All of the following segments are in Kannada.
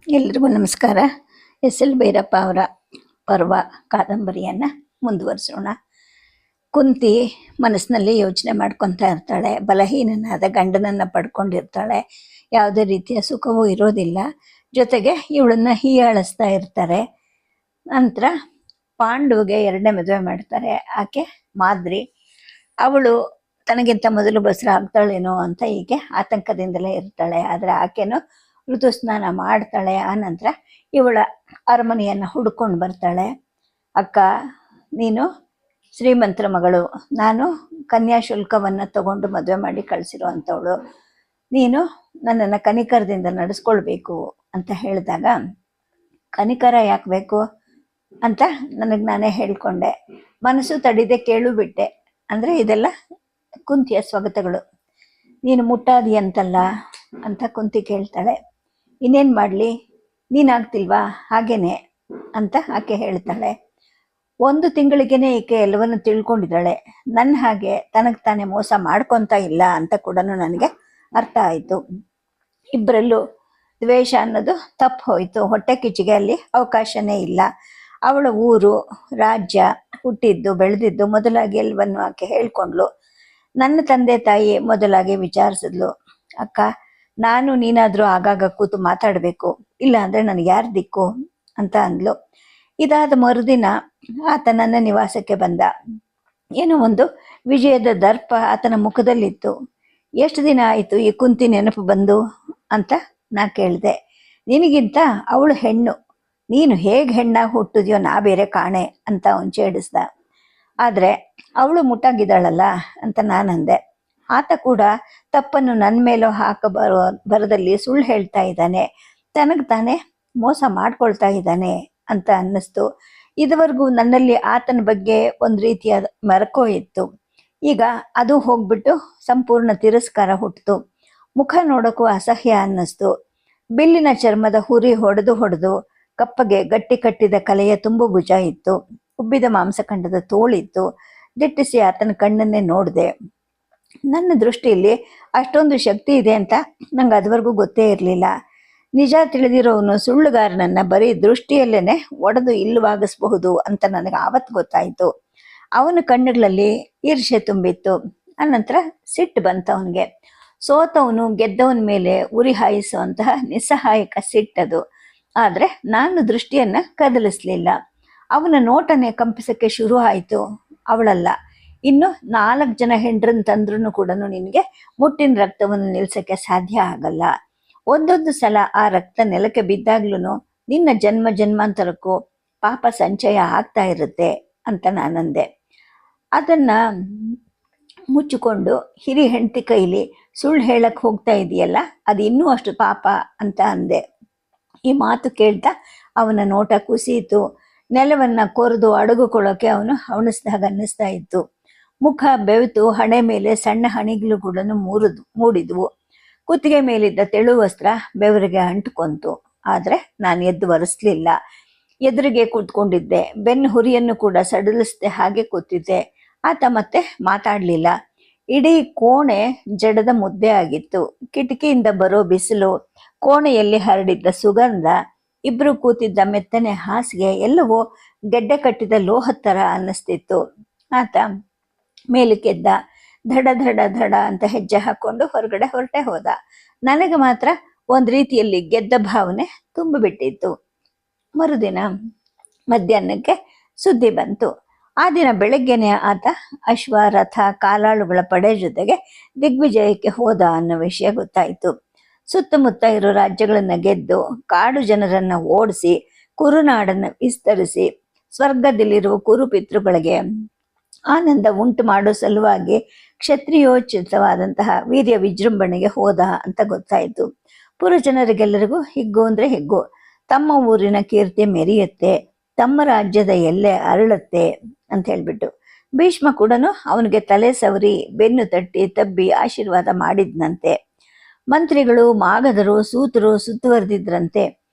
ಎಲ್ರಿಗೂ ನಮಸ್ಕಾರ. ಎಸ್ ಎಲ್ ಭೈರಪ್ಪ ಅವರ ಪರ್ವ ಕಾದಂಬರಿಯನ್ನು ಮುಂದುವರಿಸೋಣ. ಕುಂತಿ ಮನಸ್ಸಿನಲ್ಲಿ ಯೋಚನೆ ಮಾಡ್ಕೊತಾ ಇರ್ತಾಳೆ. ಬಲಹೀನನಾದ ಗಂಡನನ್ನು ಪಡ್ಕೊಂಡಿರ್ತಾಳೆ. ಯಾವುದೇ ರೀತಿಯ ಸುಖವೂ ಇರೋದಿಲ್ಲ. ಜೊತೆಗೆ ಇವಳನ್ನು ಹೀಯಾಳಿಸ್ತಾ ಇರ್ತಾರೆ. ನಂತರ ಪಾಂಡುಗೆ ಎರಡನೇ ಮದುವೆ ಮಾಡ್ತಾರೆ. ಆಕೆ ಮಾದ್ರಿ. ಅವಳು ತನಗಿಂತ ಮೊದಲು ಬಸರ ಆಗ್ತಾಳೇನೋ ಅಂತ ಹೀಗೆ ಆತಂಕದಿಂದಲೇ ಇರ್ತಾಳೆ. ಆದರೆ ಆಕೆನೂ ಋತುಸ್ನಾನ ಮಾಡ್ತಾಳೆ. ಆನಂತರ ಇವಳ ಅರಮನೆಯನ್ನು ಹುಡ್ಕೊಂಡು ಬರ್ತಾಳೆ. ಅಕ್ಕ, ನೀನು ಶ್ರೀಮಂತರ ಮಗಳು, ನಾನು ಕನ್ಯಾಶುಲ್ಕವನ್ನು ತಗೊಂಡು ಮದುವೆ ಮಾಡಿ ಕಳಿಸಿರೋ ಅಂಥವಳು. ನೀನು ನನ್ನನ್ನು ಕನಿಕರದಿಂದ ನಡೆಸ್ಕೊಳ್ಬೇಕು ಅಂತ ಹೇಳಿದಾಗ, ಕನಿಕರ ಯಾಕೆ ಬೇಕು ಅಂತ ನನಗೆ ನಾನೇ ಹೇಳ್ಕೊಂಡೆ. ಮನಸ್ಸು ತಡಿದೆ ಕೇಳು ಬಿಟ್ಟೆ. ಅಂದರೆ ಇದೆಲ್ಲ ಕುಂತಿಯ ಸ್ವಗತಗಳು. ನೀನು ಮುಟ್ಟಾದಿಯಂತಲ್ಲ ಅಂತ ಕುಂತಿ ಕೇಳ್ತಾಳೆ. ಇನ್ನೇನು ಮಾಡಲಿ, ನೀನಾಗ್ತಿಲ್ವಾ ಹಾಗೇನೆ ಅಂತ ಆಕೆ ಹೇಳ್ತಾಳೆ. 1 ತಿಂಗಳಿಗೇನೆ ಈಕೆ ಎಲ್ಲವನ್ನು ತಿಳ್ಕೊಂಡಿದ್ದಾಳೆ. ನನ್ನ ಹಾಗೆ ತನಗೆ ತಾನೇ ಮೋಸ ಮಾಡ್ಕೊತಾ ಇಲ್ಲ ಅಂತ ಕೂಡ ನನಗೆ ಅರ್ಥ ಆಯಿತು. ಇಬ್ಬರಲ್ಲೂ ದ್ವೇಷ ಅನ್ನೋದು ತಪ್ಪು ಹೋಯಿತು. ಹೊಟ್ಟೆ ಕಿಚ್ಚಿಗೆ ಅಲ್ಲಿ ಅವಕಾಶನೇ ಇಲ್ಲ. ಅವಳ ಊರು, ರಾಜ್ಯ, ಹುಟ್ಟಿದ್ದು ಬೆಳೆದಿದ್ದು ಮೊದಲಾಗಿ ಎಲ್ಲವನ್ನು ಆಕೆ ಹೇಳ್ಕೊಂಡ್ಲು. ನನ್ನ ತಂದೆ ತಾಯಿ ಮೊದಲಾಗಿ ವಿಚಾರಿಸಿದ್ಲು. ಅಕ್ಕ, ನಾನು ನೀನಾದರೂ ಆಗಾಗ ಕೂತು ಮಾತಾಡಬೇಕು, ಇಲ್ಲ ಅಂದರೆ ನನಗೆ ಯಾರು ದಿಕ್ಕು ಅಂತ ಅಂದ್ಲು. ಇದಾದ ಮರುದಿನ ಆತ ನನ್ನ ನಿವಾಸಕ್ಕೆ ಬಂದ. ಏನೋ ಒಂದು ವಿಜಯದ ದರ್ಪ ಆತನ ಮುಖದಲ್ಲಿತ್ತು. ಎಷ್ಟು ದಿನ ಆಯಿತು ಈ ಕುಂತಿ ನೆನಪು ಬಂದು ಅಂತ ನಾ ಕೇಳಿದೆ. ನಿನಗಿಂತ ಅವಳು ಹೆಣ್ಣು, ನೀನು ಹೇಗೆ ಹೆಣ್ಣಾಗಿ ಹುಟ್ಟಿದ್ಯೋ ನಾ ಬೇರೆ ಕಾಣೆ ಅಂತ ಅವನು ಛೇಡಿಸ್ದ. ಆದರೆ ಅವಳು ಮುಟ್ಟಾಗಿದ್ದಾಳಲ್ಲ ಅಂತ ನಾನಂದೆ. ಆತ ಕೂಡ ತಪ್ಪನ್ನು ನನ್ನ ಮೇಲೂ ಬರದಲ್ಲಿ ಸುಳ್ಳು ಹೇಳ್ತಾ ಇದ್ದಾನೆ, ತನಗೆ ತಾನೇ ಮೋಸ ಮಾಡ್ಕೊಳ್ತಾ ಇದ್ದಾನೆ ಅಂತ ಅನ್ನಿಸ್ತು. ಇದುವರೆಗೂ ನನ್ನಲ್ಲಿ ಆತನ ಬಗ್ಗೆ ಒಂದು ರೀತಿಯ ಮರಕೋ ಇತ್ತು. ಈಗ ಅದು ಹೋಗ್ಬಿಟ್ಟು ಸಂಪೂರ್ಣ ತಿರಸ್ಕಾರ ಹುಟ್ಟಿತು. ಮುಖ ನೋಡೋಕ್ಕೂ ಅಸಹ್ಯ ಅನ್ನಿಸ್ತು. ಬಿಲ್ಲಿನ ಚರ್ಮದ ಹುರಿ ಹೊಡೆದು ಕಪ್ಪಗೆ ಗಟ್ಟಿ ಕಟ್ಟಿದ ಕಲೆಯ ತುಂಬು ಭುಜ ಇತ್ತು. ಉಬ್ಬಿದ ಮಾಂಸಖಂಡದ ತೋಳಿತ್ತು. ದಿಟ್ಟಿಸಿ ಆತನ ಕಣ್ಣನ್ನೇ ನೋಡಿದೆ. ನನ್ನ ದೃಷ್ಟಿಯಲ್ಲಿ ಅಷ್ಟೊಂದು ಶಕ್ತಿ ಇದೆ ಅಂತ ನಂಗೆ ಅದುವರೆಗೂ ಗೊತ್ತೇ ಇರಲಿಲ್ಲ. ನಿಜ ತಿಳಿದಿರೋನು ಸುಳ್ಳುಗಾರನನ್ನು ಬರೀ ದೃಷ್ಟಿಯಲ್ಲೇ ಒಡೆದು ಇಲ್ಲವಾಗಿಸಬಹುದು ಅಂತ ನನಗೆ ಆವತ್ತು ಗೊತ್ತಾಯಿತು. ಅವನ ಕಣ್ಣುಗಳಲ್ಲಿ ಈರ್ಷೆ ತುಂಬಿತ್ತು. ಅನಂತರ ಸಿಟ್ಟು ಬಂತು ಅವನಿಗೆ. ಸೋತವನು ಗೆದ್ದವನ ಮೇಲೆ ಉರಿ ಹಾಯಿಸುವಂತಹ ನಿಸ್ಸಹಾಯಕ ಸಿಟ್ಟದು. ಆದರೆ ನಾನು ದೃಷ್ಟಿಯನ್ನು ಕದಲಿಸಲಿಲ್ಲ. ಅವನ ನೋಟನೆ ಕಂಪಿಸಕ್ಕೆ ಶುರು ಆಯಿತು. ಅವಳಲ್ಲ, ಇನ್ನು 4 ಜನ ಹೆಂಡ್ರನ್ನ ತಂದ್ರೂ ಕೂಡ ನಿನಗೆ ಮುಟ್ಟಿನ ರಕ್ತವನ್ನು ನಿಲ್ಸಕ್ಕೆ ಸಾಧ್ಯ ಆಗಲ್ಲ. ಒಂದೊಂದು ಸಲ ಆ ರಕ್ತ ನೆಲಕ್ಕೆ ಬಿದ್ದಾಗ್ಲೂ ನಿನ್ನ ಜನ್ಮ ಜನ್ಮಾಂತರಕ್ಕೂ ಪಾಪ ಸಂಚಯ ಆಗ್ತಾ ಇರುತ್ತೆ ಅಂತ ನಾನಂದೆ. ಅದನ್ನ ಮುಚ್ಚಿಕೊಂಡು ಹಿರಿ ಹೆಂಡತಿ ಕೈಲಿ ಸುಳ್ಳು ಹೇಳಕ್ಕೆ ಹೋಗ್ತಾ ಇದೆಯಲ್ಲ, ಅದು ಇನ್ನೂ ಅಷ್ಟು ಪಾಪ ಅಂತ ಅಂದೆ. ಈ ಮಾತು ಕೇಳ್ತಾ ಅವನ ನೋಟ ಕುಸಿಯಿತು. ನೆಲವನ್ನು ಕೊರೆದು ಅಡಗುಕೊಳ್ಳೋಕೆ ಅವನು ಹವಣಿಸ್ದಾಗ ಅನ್ನಿಸ್ತಾ ಇತ್ತು. ಮುಖ ಬೆವೆತು ಹಣೆ ಮೇಲೆ ಸಣ್ಣ ಹಣಿಗಳು ಕೂಡ ಮೂಡಿದ್ವು. ಕುತ್ತಿಗೆ ಮೇಲಿದ್ದ ತೆಳು ವಸ್ತ್ರ ಬೆವರಿಗೆ ಅಂಟುಕೊಂತು. ಆದರೆ ನಾನು ಎದ್ದು ಒರೆಸ್ಲಿಲ್ಲ. ಎದುರಿಗೆ ಕೂತ್ಕೊಂಡಿದ್ದೆ. ಬೆನ್ನು ಹುರಿಯನ್ನು ಕೂಡ ಸಡಿಲಿಸದೆ ಹಾಗೆ ಕೂತಿದ್ದೆ. ಆತ ಮತ್ತೆ ಮಾತಾಡಲಿಲ್ಲ. ಇಡೀ ಕೋಣೆ ಜಡದ ಮುದ್ದೆ ಆಗಿತ್ತು. ಕಿಟಕಿಯಿಂದ ಬರೋ ಬಿಸಿಲು, ಕೋಣೆಯಲ್ಲಿ ಹರಡಿದ್ದ ಸುಗಂಧ, ಇಬ್ರು ಕೂತಿದ್ದ ಮೆತ್ತನೆ ಹಾಸಿಗೆ ಎಲ್ಲವೂ ಗೆಡ್ಡೆ ಕಟ್ಟಿದ ಲೋಹದ ಥರ ಅನ್ನಿಸ್ತಿತ್ತು. ಆತ ಮೇಲಕ್ಕೆದ್ದ. ಧಡ ಧಡ ಧಡ ಅಂತ ಹೆಜ್ಜೆ ಹಾಕೊಂಡು ಹೊರಗಡೆ ಹೊರಟೆ ಹೋದ. ನನಗೆ ಮಾತ್ರ ಒಂದು ರೀತಿಯಲ್ಲಿ ಗೆದ್ದ ಭಾವನೆ ತುಂಬಿಬಿಟ್ಟಿತ್ತು. ಮರುದಿನ ಮಧ್ಯಾಹ್ನಕ್ಕೆ ಸುದ್ದಿ ಬಂತು. ಆ ದಿನ ಬೆಳಗ್ಗೆನೆ ಆತ ಅಶ್ವ, ರಥ, ಕಾಲಾಳುಗಳ ಪಡೆ ಜೊತೆಗೆ ದಿಗ್ವಿಜಯಕ್ಕೆ ಹೋದ ಅನ್ನೋ ವಿಷಯ ಗೊತ್ತಾಯಿತು. ಸುತ್ತಮುತ್ತ ಇರೋ ರಾಜ್ಯಗಳನ್ನು ಗೆದ್ದು, ಕಾಡು ಜನರನ್ನು ಓಡಿಸಿ, ಕುರುನಾಡನ್ನು ವಿಸ್ತರಿಸಿ, ಸ್ವರ್ಗದಲ್ಲಿರುವ ಕುರುಪಿತೃಗಳಿಗೆ ಆನಂದ ಉಂಟು ಮಾಡೋ ಸಲುವಾಗಿ ಕ್ಷತ್ರಿಯೋಚಿತವಾದಂತಹ ವೀರ್ಯ ವಿಜೃಂಭಣೆಗೆ ಹೋದ ಅಂತ ಗೊತ್ತಾಯಿತು. ಪುರಜನರಿಗೆಲ್ಲರಿಗೂ ಹಿಗ್ಗು ಅಂದರೆ ಹಿಗ್ಗು. ತಮ್ಮ ಊರಿನ ಕೀರ್ತಿ ಮೆರೆಯುತ್ತೆ, ತಮ್ಮ ರಾಜ್ಯದ ಎಲ್ಲೆ ಅರಳುತ್ತೆ ಅಂತ ಹೇಳ್ಬಿಟ್ಟು ಭೀಷ್ಮ ಕೂಡ ಅವನಿಗೆ ತಲೆ ಸವರಿ ಬೆನ್ನು ತಟ್ಟಿ ತಬ್ಬಿ ಆಶೀರ್ವಾದ ಮಾಡಿದ್ನಂತೆ. ಮಂತ್ರಿಗಳು, ಮಾಗಧರು, ಸೂತರು ಸುತ್ತುವರೆದಿದ್ರಂತೆ.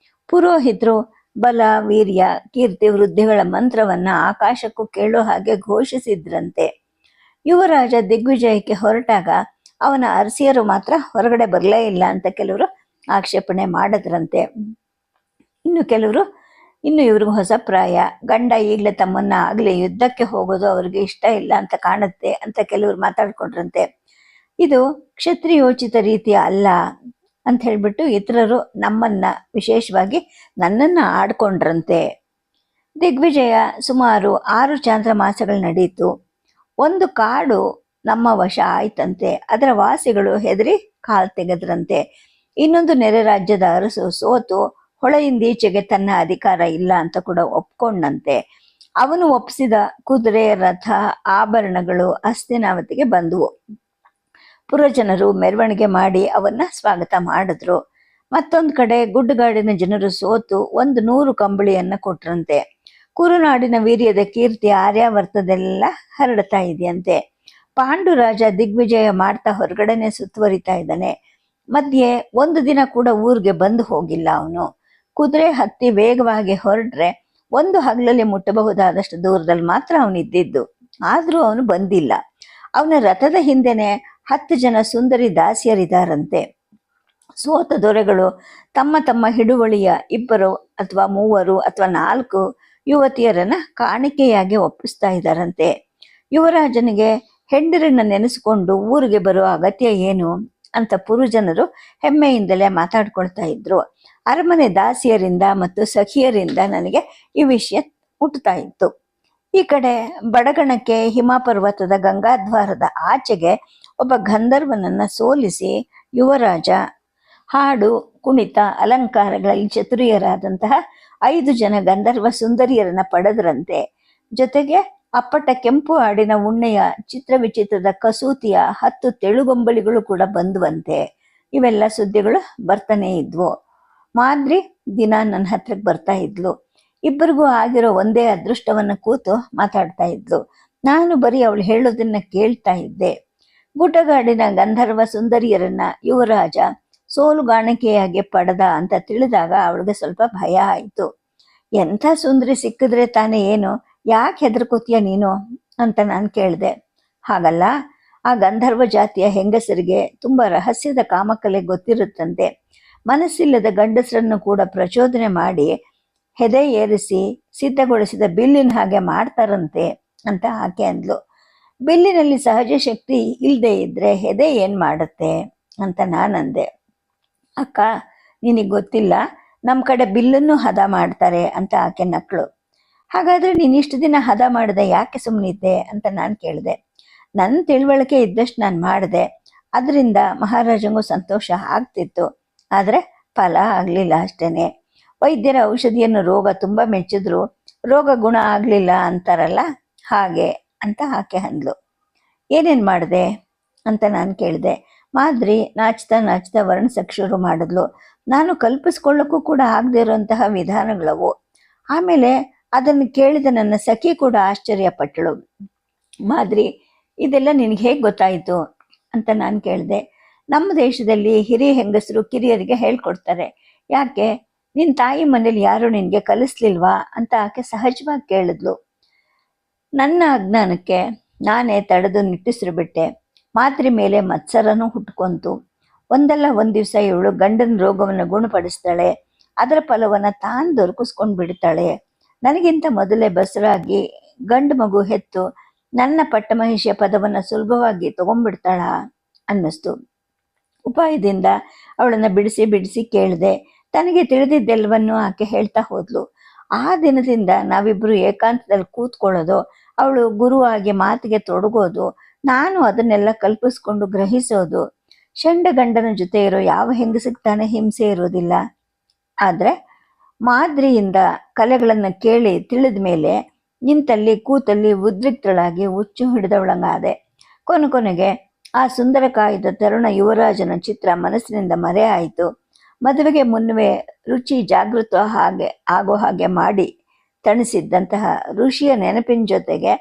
ಪುರೋಹಿತರು ಬಲ, ವೀರ್ಯ, ಕೀರ್ತಿ, ವೃದ್ಧಿಗಳ ಮಂತ್ರವನ್ನ ಆಕಾಶಕ್ಕೂ ಕೇಳೋ ಹಾಗೆ ಘೋಷಿಸಿದ್ರಂತೆ. ಯುವರಾಜ ದಿಗ್ವಿಜಯಕ್ಕೆ ಹೊರಟಾಗ ಅವನ ಅರಸಿಯರು ಮಾತ್ರ ಹೊರಗಡೆ ಬರಲೇ ಇಲ್ಲ ಅಂತ ಕೆಲವರು ಆಕ್ಷೇಪಣೆ ಮಾಡಿದ್ರಂತೆ. ಇನ್ನು ಕೆಲವರು ಇನ್ನು ಇವ್ರಿಗೆ ಹೊಸ ಪ್ರಾಯ, ಗಂಡ ಈಗಲೇ ತಮ್ಮನ್ನ ಆಗಲೇ ಯುದ್ಧಕ್ಕೆ ಹೋಗೋದು ಅವ್ರಿಗೆ ಇಷ್ಟ ಇಲ್ಲ ಅಂತ ಕಾಣುತ್ತೆ ಅಂತ ಕೆಲವ್ರು ಮಾತಾಡ್ಕೊಂಡ್ರಂತೆ. ಇದು ಕ್ಷತ್ರಿಯೋಚಿತ ರೀತಿಯ ಅಲ್ಲ ಅಂತ ಹೇಳ್ಬಿಟ್ಟು ಇತರರು ನಮ್ಮನ್ನ, ವಿಶೇಷವಾಗಿ ನನ್ನನ್ನ ಆಡ್ಕೊಂಡ್ರಂತೆ. ದಿಗ್ವಿಜಯ ಸುಮಾರು 6 ಚಾಂದ್ರಮಾಸಗಳು ನಡೆಯಿತು. ಒಂದು ಕಾಡು ನಮ್ಮ ವಶ ಆಯ್ತಂತೆ. ಅದರ ವಾಸಿಗಳು ಹೆದರಿ ಕಾಲ್ ತೆಗೆದ್ರಂತೆ. ಇನ್ನೊಂದು ನೆರೆ ರಾಜ್ಯದ ಅರಸು ಸೋತು ಹೊಳೆಯಿಂದೀಚೆಗೆ ತನ್ನ ಅಧಿಕಾರ ಇಲ್ಲ ಅಂತ ಕೂಡ ಒಪ್ಕೊಂಡಂತೆ. ಅವನು ಒಪ್ಪಿಸಿದ ಕುದುರೆ, ರಥ, ಆಭರಣಗಳು ಹಸ್ತಿನಾವತಿಗೆ ಬಂದವು. ಪುರಜನರು ಮೆರವಣಿಗೆ ಮಾಡಿ ಅವನ್ನ ಸ್ವಾಗತ ಮಾಡಿದ್ರು. ಮತ್ತೊಂದು ಕಡೆ ಗುಡ್ಡಗಾಡಿನ ಜನರು ಸೋತು 100 ಕಂಬಳಿಯನ್ನ ಕೊಟ್ರಂತೆ. ಕುರುನಾಡಿನ ವೀರ್ಯದ ಕೀರ್ತಿ ಆರ್ಯಾವರ್ತದೆಲ್ಲ ಹರಡ್ತಾ ಇದೆಯಂತೆ. ಪಾಂಡುರಾಜ ದಿಗ್ವಿಜಯ ಮಾಡ್ತಾ ಹೊರಗಡೆನೆ ಸುತ್ತುವರಿತಾ ಇದ್ದಾನೆ. ಮಧ್ಯೆ ಒಂದು ದಿನ ಕೂಡ ಊರಿಗೆ ಬಂದು ಹೋಗಿಲ್ಲ ಅವನು. ಕುದುರೆ ಹತ್ತಿ ವೇಗವಾಗಿ ಹೊರಟ್ರೆ ಒಂದು ಹಗಲಲ್ಲಿ ಮುಟ್ಟಬಹುದಾದಷ್ಟು ದೂರದಲ್ಲಿ ಮಾತ್ರ ಅವನಿದ್ದಿದ್ದು. ಆದ್ರೂ ಅವನು ಬಂದಿಲ್ಲ. ಅವನ ರಥದ ಹಿಂದೆನೆ 10 ಜನ ಸುಂದರಿ ದಾಸಿಯರಿದ್ದಾರಂತೆ. ಸೋತ ದೊರೆಗಳು ತಮ್ಮ ತಮ್ಮ ಹಿಡುವಳಿಯ 2 ಅಥವಾ 3 ಅಥವಾ 4 ಯುವತಿಯರನ್ನ ಕಾಣಿಕೆಯಾಗಿ ಒಪ್ಪಿಸ್ತಾ ಇದ್ದಾರಂತೆ. ಯುವರಾಜನಿಗೆ ಹೆಂಡರನ್ನ ನೆನೆಸ್ಕೊಂಡು ಊರಿಗೆ ಬರುವ ಅಗತ್ಯ ಏನು ಅಂತ ಪುರುಜನರು ಹೆಮ್ಮೆಯಿಂದಲೇ ಮಾತಾಡ್ಕೊಳ್ತಾ ಇದ್ರು. ಅರಮನೆ ದಾಸಿಯರಿಂದ ಮತ್ತು ಸಖಿಯರಿಂದ ನನಗೆ ಈ ವಿಷಯ ಮುಟ್ತಾ ಇತ್ತು. ಈ ಕಡೆ ಬಡಗಣಕ್ಕೆ ಹಿಮಪರ್ವತದ ಗಂಗಾದ್ವಾರದ ಆಚೆಗೆ ಒಬ್ಬ ಗಂಧರ್ವನನ್ನ ಸೋಲಿಸಿ ಯುವರಾಜ ಹಾಡು, ಕುಣಿತ, ಅಲಂಕಾರಗಳಲ್ಲಿ ಚತುರಿಯರಾದಂತಹ 5 ಜನ ಗಂಧರ್ವ ಸುಂದರಿಯರನ್ನ ಪಡೆದ್ರಂತೆ. ಜೊತೆಗೆ ಅಪ್ಪಟ ಕೆಂಪು ಆಡಿನ ಉಣ್ಣೆಯ ಚಿತ್ರ ವಿಚಿತ್ರದ ಕಸೂತಿಯ 10 ತೆಳುಗೊಂಬಳಿಗಳು ಕೂಡ ಬಂದುವಂತೆ. ಇವೆಲ್ಲ ಸುದ್ದಿಗಳು ಬರ್ತಾನೆ ಇದ್ವು. ಮಾದ್ರಿ ದಿನ ನನ್ನ ಹತ್ರಕ್ಕೆ ಬರ್ತಾ ಇದ್ಲು. ಇಬ್ಬರಿಗೂ ಆಗಿರೋ ಒಂದೇ ಅದೃಷ್ಟವನ್ನ ಕೂತು ಮಾತಾಡ್ತಾ ಇದ್ಲು. ನಾನು ಬರೀ ಅವಳು ಹೇಳೋದನ್ನ ಕೇಳ್ತಾ ಇದ್ದೆ. ಗುಡ್ಡಗಾಡಿನ ಗಂಧರ್ವ ಸುಂದರಿಯರನ್ನ ಯುವರಾಜ ಸೋಲುಗಾಣಿಕೆಯಾಗಿ ಪಡೆದ ಅಂತ ತಿಳಿದಾಗ ಅವಳಿಗೆ ಸ್ವಲ್ಪ ಭಯ ಆಯಿತು. ಎಂಥ ಸುಂದರಿ ಸಿಕ್ಕಿದ್ರೆ ತಾನೇ ಏನು, ಯಾಕೆ ಹೆದರ್ಕೋತೀಯ ನೀನು ಅಂತ ನಾನು ಕೇಳಿದೆ. ಹಾಗಲ್ಲ, ಆ ಗಂಧರ್ವ ಜಾತಿಯ ಹೆಂಗಸರಿಗೆ ತುಂಬಾ ರಹಸ್ಯದ ಕಾಮಕಲೆ ಗೊತ್ತಿರುತ್ತಂತೆ. ಮನಸ್ಸಿಲ್ಲದ ಗಂಡಸರನ್ನು ಕೂಡ ಪ್ರಚೋದನೆ ಮಾಡಿ ಹೆದೆ ಏರಿಸಿ ಸಿದ್ಧಗೊಳಿಸಿದ ಬಿಲ್ಲಿನ ಹಾಗೆ ಮಾಡ್ತಾರಂತೆ ಅಂತ ಆಕೆ ಅಂದ್ಲು. ಬಿಲ್ಲಿನಲ್ಲಿ ಸಹಜ ಶಕ್ತಿ ಇಲ್ಲದೆ ಇದ್ರೆ ಹೆದೆ ಏನ್ ಮಾಡುತ್ತೆ ಅಂತ ನಾನಂದೆ. ಅಕ್ಕ, ನಿನಗೆ ಗೊತ್ತಿಲ್ಲ, ನಮ್ಮ ಕಡೆ ಬಿಲ್ಲನ್ನು ಹದ ಮಾಡ್ತಾರೆ ಅಂತ ಆಕೆ ನಕ್ಳು. ಹಾಗಾದ್ರೆ ನೀನು ಇಷ್ಟು ದಿನ ಹದ ಮಾಡದೆ ಯಾಕೆ ಸುಮ್ಮನಿದ್ದೆ ಅಂತ ನಾನು ಕೇಳಿದೆ. ನನ್ನ ತಿಳುವಳಿಕೆ ಇದ್ದಷ್ಟು ನಾನು ಮಾಡಿದೆ. ಅದರಿಂದ ಮಹಾರಾಜಂಗೂ ಸಂತೋಷ ಆಗ್ತಿತ್ತು. ಆದರೆ ಫಲ ಆಗಲಿಲ್ಲ ಅಷ್ಟೇನೆ. ವೈದ್ಯರ ಔಷಧಿಯನ್ನು ರೋಗ ತುಂಬ ಮೆಚ್ಚಿದ್ರು ರೋಗ ಗುಣ ಆಗಲಿಲ್ಲ ಅಂತಾರಲ್ಲ, ಹಾಗೆ ಅಂತ ಆಕೆ ಅಂದ್ಲು. ಏನೇನು ಮಾಡಿದೆ ಅಂತ ನಾನು ಕೇಳಿದೆ. ಮಾದ್ರಿ ನಾಚ್ತಾ ನಾಚ್ತಾ ವರ್ಣಿಸಕ್ಕೆ ಶುರು ಮಾಡಿದ್ಲು. ನಾನು ಕಲ್ಪಿಸ್ಕೊಳ್ಳೋಕ್ಕೂ ಕೂಡ ಆಗದೆ ಇರುವಂತಹ ವಿಧಾನಗಳವು. ಆಮೇಲೆ ಅದನ್ನು ಕೇಳಿದ ನನ್ನ ಸಖಿ ಕೂಡ ಆಶ್ಚರ್ಯಪಟ್ಟಳು. ಮಾದ್ರಿ, ಇದೆಲ್ಲ ನಿನಗೆ ಹೇಗೆ ಗೊತ್ತಾಯಿತು ಅಂತ ನಾನು ಕೇಳಿದೆ. ನಮ್ಮ ದೇಶದಲ್ಲಿ ಹಿರಿಯ ಹೆಂಗಸರು ಕಿರಿಯರಿಗೆ ಹೇಳ್ಕೊಡ್ತಾರೆ. ಯಾಕೆ, ನಿನ್ನ ತಾಯಿ ಮನೇಲಿ ಯಾರು ನಿನಗೆ ಕಲಿಸ್ಲಿಲ್ವಾ ಅಂತ ಆಕೆ ಸಹಜವಾಗಿ ಕೇಳಿದ್ಲು. ನನ್ನ ಅಜ್ಞಾನಕ್ಕೆ ನಾನೇ ತಡೆದು ನಿಟ್ಟಿಸಿರು ಬಿಟ್ಟೆ. ಮಾದ್ರಿ ಮೇಲೆ ಮತ್ಸರನೂ ಹುಟ್ಕೊಂತು. ಒಂದಲ್ಲ ಒಂದು ದಿವಸ ಇವಳು ಗಂಡನ ರೋಗವನ್ನು ಗುಣಪಡಿಸ್ತಾಳೆ. ಅದರ ಫಲವನ್ನು ತಾನು ದೊರಕಿಸ್ಕೊಂಡು ಬಿಡ್ತಾಳೆ. ನನಗಿಂತ ಮೊದಲೇ ಬಸರಾಗಿ ಗಂಡು ಮಗು ಹೆತ್ತು ನನ್ನ ಪಟ್ಟಮಹಿಷಿಯ ಪದವನ್ನು ಸುಲಭವಾಗಿ ತಗೊಂಡ್ಬಿಡ್ತಾಳ ಅನ್ನಿಸ್ತು. ಉಪಾಯದಿಂದ ಅವಳನ್ನು ಬಿಡಿಸಿ ಬಿಡಿಸಿ ಕೇಳಿದೆ. ತನಗೆ ತಿಳಿದಿದ್ದೆಲ್ಲವನ್ನೂ ಆಕೆ ಹೇಳ್ತಾ ಹೋದ್ಲು. ಆ ದಿನದಿಂದ ನಾವಿಬ್ರು ಏಕಾಂತದಲ್ಲಿ ಕೂತ್ಕೊಳ್ಳೋದು, ಅವಳು ಗುರುವಾಗಿ ಮಾತಿಗೆ ತೊಡಗೋದು, ನಾನು ಅದನ್ನೆಲ್ಲ ಕಲ್ಪಿಸ್ಕೊಂಡು ಗ್ರಹಿಸೋದು. ಶಂಡ ಗಂಡನ ಜೊತೆ ಇರೋ ಯಾವ ಹೆಂಗಸಿಗೆ ತಾನೇ ಹಿಂಸೆ ಇರೋದಿಲ್ಲ. ಆದ್ರೆ ಮಾದ್ರಿಯಿಂದ ಕಲೆಗಳನ್ನು ಕೇಳಿ ತಿಳಿದ ಮೇಲೆ ನಿಂತಲ್ಲಿ ಕೂತಲ್ಲಿ ಉದ್ರಿಕ್ತಳಾಗಿ ಹುಚ್ಚು ಹಿಡಿದವಳಂಗಾದೆ. ಕೊನೆಗೆ ಆ ಸುಂದರ ಕಾಯ್ದ ತರುಣ ಯುವರಾಜನ ಚಿತ್ರ ಮನಸ್ಸಿನಿಂದ ಮರೆ ಆಯಿತು. ಮದುವೆಗೆ ಮುನ್ನವೇ ರುಚಿ ಜಾಗೃತ ಆಗೋ ಹಾಗೆ ಮಾಡಿ ತಣಿಸಿದ್ದಂತಹ ಋಷಿಯ ನೆನಪಿನ ಜೊತೆಗೆ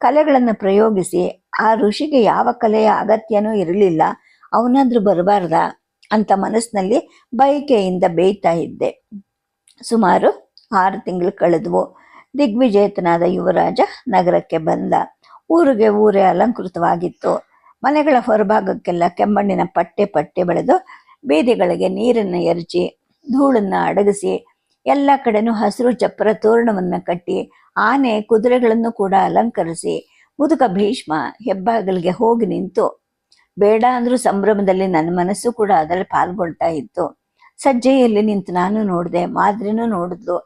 ಕಲೆಗಳನ್ನು ಪ್ರಯೋಗಿಸಿ ಆ ಋಷಿಗೆ ಯಾವ ಕಲೆಯ ಅಗತ್ಯನೂ ಇರಲಿಲ್ಲ, ಅವನಾದ್ರೂ ಬರಬಾರ್ದ ಅಂತ ಮನಸ್ಸಿನಲ್ಲಿ ಬಯಕೆಯಿಂದ ಬೇಯ್ತಾ ಇದ್ದೆ. ಸುಮಾರು 6 ತಿಂಗಳು ಕಳೆದ್ವು. ದಿಗ್ವಿಜೇತನಾದ ಯುವರಾಜ ನಗರಕ್ಕೆ ಬಂದ. ಊರೇ ಅಲಂಕೃತವಾಗಿತ್ತು. ಮನೆಗಳ ಹೊರಭಾಗಕ್ಕೆಲ್ಲ ಕೆಮ್ಮಣ್ಣಿನ ಪಟ್ಟೆ ಬೆಳೆದು ಬೀದಿಗಳಿಗೆ ನೀರನ್ನು ಎರಚಿ ಧೂಳನ್ನು ಅಡಗಿಸಿ ಎಲ್ಲ ಕಡೆನೂ ಹಸಿರು ಚಪ್ಪರ ತೋರಣವನ್ನ ಕಟ್ಟಿ ಆನೆ ಕುದುರೆಗಳನ್ನು ಕೂಡ ಅಲಂಕರಿಸಿ ಮುದುಕ ಭೀಷ್ಮ ಹೆಬ್ಬಾಗಿಲಿಗೆ ಹೋಗಿ ನಿಂತು ಬೇಡ ಅಂದ್ರೂ ಸಂಭ್ರಮದಲ್ಲಿ ನನ್ನ ಮನಸ್ಸು ಕೂಡ ಅದರಲ್ಲಿ ಪಾಲ್ಗೊಳ್ತಾ ಇತ್ತು. ಸಜ್ಜೆಯಲ್ಲಿ ನಿಂತು ನಾನು ನೋಡಿದೆ, ಮಾದ್ರಿನೂ ನೋಡಿದ್ಲು.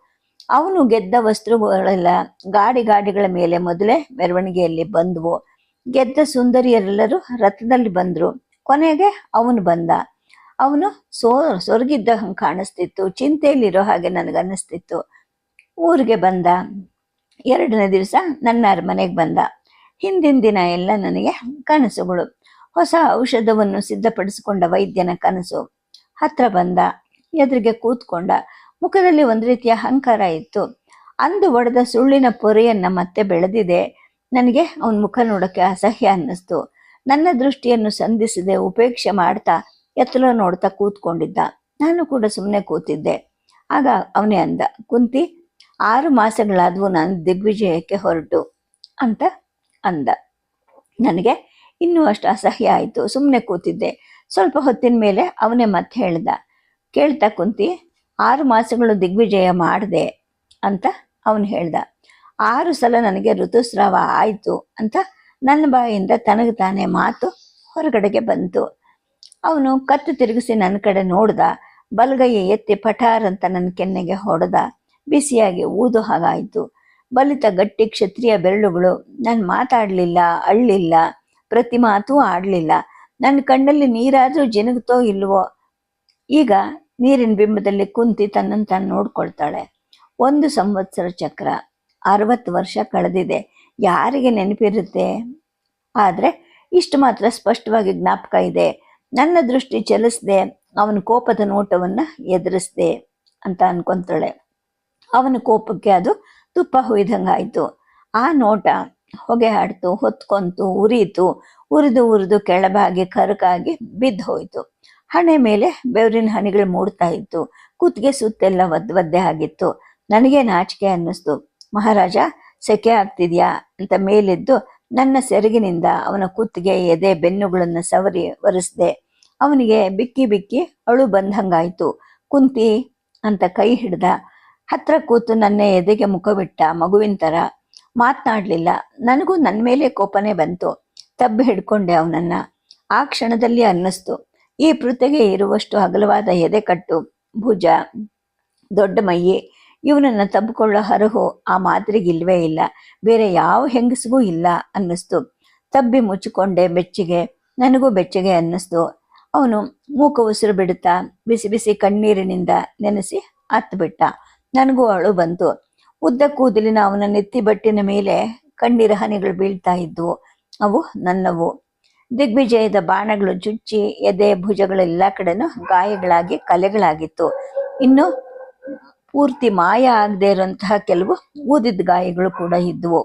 ಅವನು ಗೆದ್ದ ವಸ್ತ್ರಗಳೆಲ್ಲ ಗಾಡಿಗಳ ಮೇಲೆ ಮೊದಲೇ ಮೆರವಣಿಗೆಯಲ್ಲಿ ಬಂದ್ವು. ಗೆದ್ದ ಸುಂದರಿಯರೆಲ್ಲರೂ ರಥದಲ್ಲಿ ಬಂದ್ರು. ಕೊನೆಗೆ ಅವನು ಬಂದ. ಅವನು ಸೊರಗಿದ್ದ ಹಂಗೆ ಕಾಣಿಸ್ತಿತ್ತು. ಚಿಂತೆಯಲ್ಲಿರೋ ಹಾಗೆ ನನಗನ್ನಿಸ್ತಿತ್ತು. ಊರಿಗೆ ಬಂದ. 2ನೇ ದಿವಸ ನನ್ನ ಅರಮನೆಗೆ ಬಂದ. ಹಿಂದಿನ ದಿನ ಎಲ್ಲ ನನಗೆ ಕನಸುಗಳು. ಹೊಸ ಔಷಧವನ್ನು ಸಿದ್ಧಪಡಿಸಿಕೊಂಡ ವೈದ್ಯನ ಕನಸು. ಹತ್ರ ಬಂದ, ಎದುರಿಗೆ ಕೂತ್ಕೊಂಡ. ಮುಖದಲ್ಲಿ ಒಂದು ರೀತಿಯ ಅಹಂಕಾರ ಇತ್ತು. ಅಂದು ಒಡೆದ ಸುಳ್ಳಿನ ಪೊರೆಯನ್ನ ಮತ್ತೆ ಬೆಳೆದಿದೆ. ನನಗೆ ಅವನ ಮುಖ ನೋಡೋಕ್ಕೆ ಅಸಹ್ಯ ಅನ್ನಿಸ್ತು. ನನ್ನ ದೃಷ್ಟಿಯನ್ನು ಸಂಧಿಸದೆ ಉಪೇಕ್ಷೆ ಮಾಡ್ತಾ ಎತ್ತಲೋ ನೋಡ್ತಾ ಕೂತ್ಕೊಂಡಿದ್ದ. ನಾನು ಕೂಡ ಸುಮ್ಮನೆ ಕೂತಿದ್ದೆ. ಆಗ ಅವನೇ ಅಂದ, ಕುಂತಿ, 6 ಮಾಸಗಳಾದವು ನಾನು ದಿಗ್ವಿಜಯಕ್ಕೆ ಹೊರಟು ಅಂತ ಅಂದ. ನನಗೆ ಇನ್ನೂ ಅಷ್ಟು ಅಸಹ್ಯ ಆಯಿತು. ಸುಮ್ಮನೆ ಕೂತಿದ್ದೆ. ಸ್ವಲ್ಪ ಹೊತ್ತಿನ ಮೇಲೆ ಅವನೇ ಮತ್ತೆ ಹೇಳ್ದ, ಕೇಳ್ತಾ ಕುಂತಿ, 6 ಮಾಸಗಳು ದಿಗ್ವಿಜಯ ಮಾಡಿದೆ ಅಂತ ಅವನು ಹೇಳ್ದ. 6 ಸಲ ನನಗೆ ಋತುಸ್ರಾವ ಆಯಿತು ಅಂತ ನನ್ನ ಬಾಯಿಂದ ತನಗೆ ತಾನೇ ಮಾತು ಹೊರಗಡೆಗೆ ಬಂತು. ಅವನು ಕತ್ತು ತಿರುಗಿಸಿ ನನ್ನ ಕಡೆ ನೋಡ್ದ. ಬಲಗೈ ಎತ್ತಿ ಪಠಾರ್ ಅಂತ ನನ್ನ ಕೆನ್ನೆಗೆ ಹೊಡೆದ. ಬಿಸಿಯಾಗಿ ಊದು ಹಾಗಾಯಿತು. ಬಲಿತ ಗಟ್ಟಿ ಕ್ಷತ್ರಿಯ ಬೆರಳುಗಳು. ನಾನು ಮಾತಾಡಲಿಲ್ಲ, ಅಳ್ಳಿಲ್ಲ, ಪ್ರತಿ ಮಾತೂ ಆಡಲಿಲ್ಲ. ನನ್ನ ಕಣ್ಣಲ್ಲಿ ನೀರಾದರೂ ಜಿನುಗ್ತೋ ಇಲ್ವೋ. ಈಗ ನೀರಿನ ಬಿಂಬದಲ್ಲಿ ಕುಂತಿ ತನ್ನನ್ನು ತಾನು ನೋಡ್ಕೊಳ್ತಾಳೆ. 1 ಸಂವತ್ಸರ ಚಕ್ರ, 60 ವರ್ಷ ಕಳೆದಿದೆ. ಯಾರಿಗೆ ನೆನಪಿರುತ್ತೆ? ಆದರೆ ಇಷ್ಟು ಮಾತ್ರ ಸ್ಪಷ್ಟವಾಗಿ ಜ್ಞಾಪಕ ಇದೆ. ನನ್ನ ದೃಷ್ಟಿ ಚಲಿಸದೆ ಅವನ ಕೋಪದ ನೋಟವನ್ನು ಎದುರಿಸ್ದೆ ಅಂತ ಅನ್ಕೊಂತಾಳೆ. ಅವನ ಕೋಪಕ್ಕೆ ಅದು ತುಪ್ಪ ಹುಯ್ದಂಗಾಯ್ತು. ಆ ನೋಟ ಹೊಗೆ ಹಾಡ್ತು, ಹೊತ್ಕೊಂತು, ಉರಿಯಿತು. ಉರಿದು ಕೆಳಬಾಗಿ ಕರಕಾಗಿ ಬಿದ್ದು ಹೋಯಿತು. ಹಣೆ ಮೇಲೆ ಬೆವರಿನ ಹನಿಗಳು ಮೂಡ್ತಾ ಇತ್ತು. ಕುತ್ತಿಗೆ ಸುತ್ತೆಲ್ಲ ಒದ್ದೆ ಆಗಿತ್ತು. ನನಗೆ ನಾಚಿಕೆ ಅನ್ನಿಸ್ತು. ಮಹಾರಾಜ, ಸೆಕೆ ಆಗ್ತಿದ್ಯಾ ಅಂತ ಮೇಲೆದ್ದು ನನ್ನ ಸೆರಗಿನಿಂದ ಅವನ ಕುತ್ತಿಗೆ, ಎದೆ, ಬೆನ್ನುಗಳನ್ನು ಸವರಿ ಒರೆಸ್ದೆ. ಅವನಿಗೆ ಬಿಕ್ಕಿ ಅಳು ಬಂದಂಗಾಯ್ತು. ಕುಂತಿ ಅಂತ ಕೈ ಹಿಡ್ದ. ಹತ್ರ ಕೂತು ನನ್ನ ಎದೆಗೆ ಮುಖವಿಟ್ಟ ಮಗುವಿನ ಥರ. ಮಾತನಾಡಲಿಲ್ಲ. ನನಗೂ ನನ್ನ ಮೇಲೆ ಕೋಪನೇ ಬಂತು. ತಬ್ಬಿ ಹಿಡ್ಕೊಂಡೆ ಅವನನ್ನ. ಆ ಕ್ಷಣದಲ್ಲಿ ಅನ್ನಿಸ್ತು, ಈ ಪೃಥೆಗೆ ಇರುವಷ್ಟು ಅಗಲವಾದ ಎದೆ ಕಟ್ಟು, ಭುಜ, ದೊಡ್ಡ ಮೈಯಿ, ಇವನನ್ನು ತಬ್ಬಿಕೊಳ್ಳೋ ಹರಹು ಆ ಮಾದ್ರಿಗಿಲ್ವೇ ಇಲ್ಲ. ಬೇರೆ ಯಾವ ಹೆಂಗಸಿಗೂ ಇಲ್ಲ ಅನ್ನಿಸ್ತು. ತಬ್ಬಿ ಮುಚ್ಚಿಕೊಂಡೆ ಬೆಚ್ಚಿಗೆ. ನನಗೂ ಬೆಚ್ಚಗೆ ಅನ್ನಿಸ್ತು. ಅವನು ಮೂಕ ಉಸಿರು ಬಿಡುತ್ತಾ ಬಿಸಿ ಬಿಸಿ ಕಣ್ಣೀರಿನಿಂದ ನೆನೆಸಿ ಹತ್ಬಿಟ್ಟ. ನನಗೂ ಅಳು ಬಂತು. ಉದ್ದ ಕೂದಲಿನ ಅವನ ನೆತ್ತಿ ಬಟ್ಟಿನ ಮೇಲೆ ಕಣ್ಣೀರ ಹನಿಗಳು ಬೀಳ್ತಾ ಇದ್ವು. ಅವು ನನ್ನವು. ದಿಗ್ವಿಜಯದ ಬಾಣಗಳು ಚುಚ್ಚಿ ಎದೆ, ಭುಜಗಳೆಲ್ಲ ಕಡೆನೂ ಗಾಯಗಳಾಗಿ ಕಲೆಗಳಾಗಿತ್ತು. ಇನ್ನು ಪೂರ್ತಿ ಮಾಯ ಆಗದೆ ಇರುವಂತಹ ಕೆಲವು ಊದಿದ ಗಾಯಗಳು ಕೂಡ ಇದ್ವು.